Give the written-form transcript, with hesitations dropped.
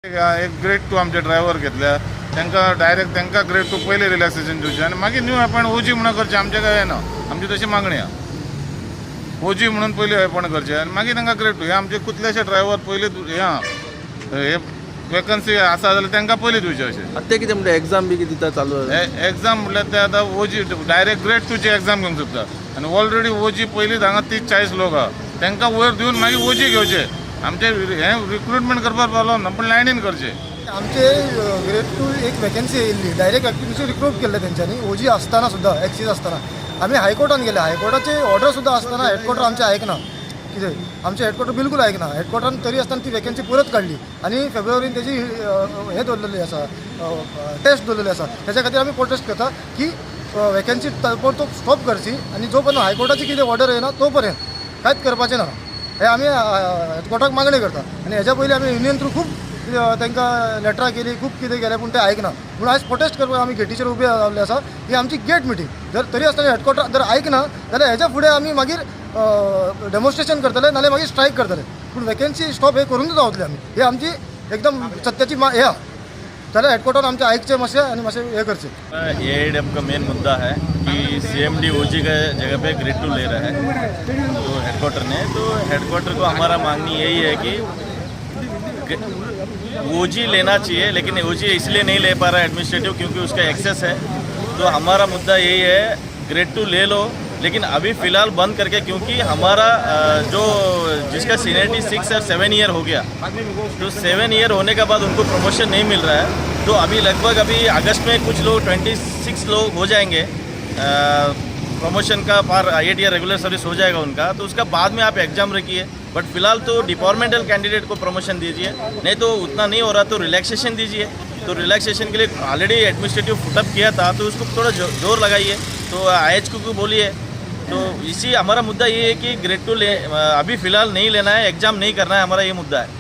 एक ग्रेड 2 आमचे ड्रायव्हर घेतल्या तांकां डायरेक्ट तांकां ग्रेड 2 पयले रिलॅक्सेशन दिवचें आनी मागीर न्यू अपॉयंट ओजी म्हणून करचें आमचें काय ना आमची तशी मागणी आहा ओजी म्हणून पयलीं अपॉयंट करचें आनी मागीर तांकां ग्रेड 2 हे आमचे कितलेशे ड्रायव्हर पयलीं हे वेकन्सी आसा जाल्यार तांकां पयलीं दिवचें अशें आतां कितें म्हणटा एग्जाम बी कितें दिता चालू एग्जाम म्हटल्यार ते आतां ओजी डायरेक्ट ग्रेड 2ची एग्जाम घेवंक सोदता आनी ऑलरेडी ओजी पयलीं हांगा 30-40 लोक आहा तांकां वयर दिवन मागीर ओजी घेवचे आमचे हे रिक्रुटमेंट करपाक प्रॉब्लम ना पण लायनीन करचे आमचे ग्रेड 2 एक वॅकन्सी येयल्ली डायरेक्ट एक्टिव्हिटी रिक्रूट केल्ले तेंच्यांनी ओजी आसतना सुद्दां एक्सीज आसतना आमी हायकोर्टान गेले हायकोर्टाचे ऑर्डर सुद्दां आसतना हेडक्वॉर्टर आमचे आयकना कितें आमचे हेडक्वॉर्टर बिलकुल आयकना हेडक्वॉर्टरान तरी आसतना ती वॅकन्सी परत काडली आनी फेब्रुवारीन तेजी हे दवरलेली आसा टेस्ट दवरलेली आसा त्याच्या खातीर आमी प्रोटेस्ट करता की वॅकन्सी तो स्टॉप करची आनी जो पर्यंत हायकोर्टाची कितें ऑर्डर येना तो पर्यंत कांयच करपाचें ना हे आमी हेडक्वॉर्टराक मागणी करता आनी हेच्या पयलीं आमी युनियन थ्रू खूब तांकां लेटरां केली खूब कितें केलें पूण ते आयकना म्हणून आयज प्रोटेस्ट करपाक आमी गेटीचेर उबे रावल्ले आसा ही आमची गेट मिटींग जर तरी आसतना हेडक्वॉर्टर जर आयकना जाल्यार हेच्या फुडें आमी मागीर डेमॉन्स्ट्रेशन करतले नाल्यार मागीर स्ट्रायक करतले पूण वॅकन्सी स्टॉप हे करूनच रावतले आमी ही आमची एकदम सत्याची हे आहा जाल्यार हेडक्वॉर्टर आमचे आयकचे मातशें आनी मातशें हे करचें एआईडीएम का मेन मुद्दा है कि सीएमडी ओजी का जगह पे ग्रेड 2 ले रहा है तो हेडक्वार्टर ने तो हेडक्वार्टर को हमारा मांगनी यही है कि ओजी लेना चाहिए लेकिन ओजी इसलिए नहीं ले पा रहा है एडमिनिस्ट्रेटिव क्योंकि उसका एक्सेस है तो हमारा मुद्दा यही है ग्रेड 2 ले लो लेकिन अभी फ़िलहाल बंद करके क्योंकि हमारा जो जिसका सीनियरिटी 6 और 7 ईयर हो गया तो 7 ईयर होने के बाद उनको प्रमोशन नहीं मिल रहा है तो अभी लगभग अभी अगस्त में कुछ लोग 26 लोग हो जाएंगे प्रमोशन का पार IATR रेगुलर सर्विस हो जाएगा उनका तो उसका बाद में आप एग्ज़ाम रखिए बट फिलहाल तो डिपार्टमेंटल कैंडिडेट को प्रमोशन दीजिए नहीं तो उतना नहीं हो रहा तो रिलैक्सेशन दीजिए तो रिलैक्सेशन के लिए ऑलरेडी एडमिनिस्ट्रेटिव फुटअप किया था तो उसको थोड़ा जोर लगाइए तो IH को बोलिए तो इसी हमारा मुद्दा ये है कि ग्रेड 2 अभी फ़िलहाल नहीं लेना है एग्ज़ाम नहीं करना है हमारा ये मुद्दा है।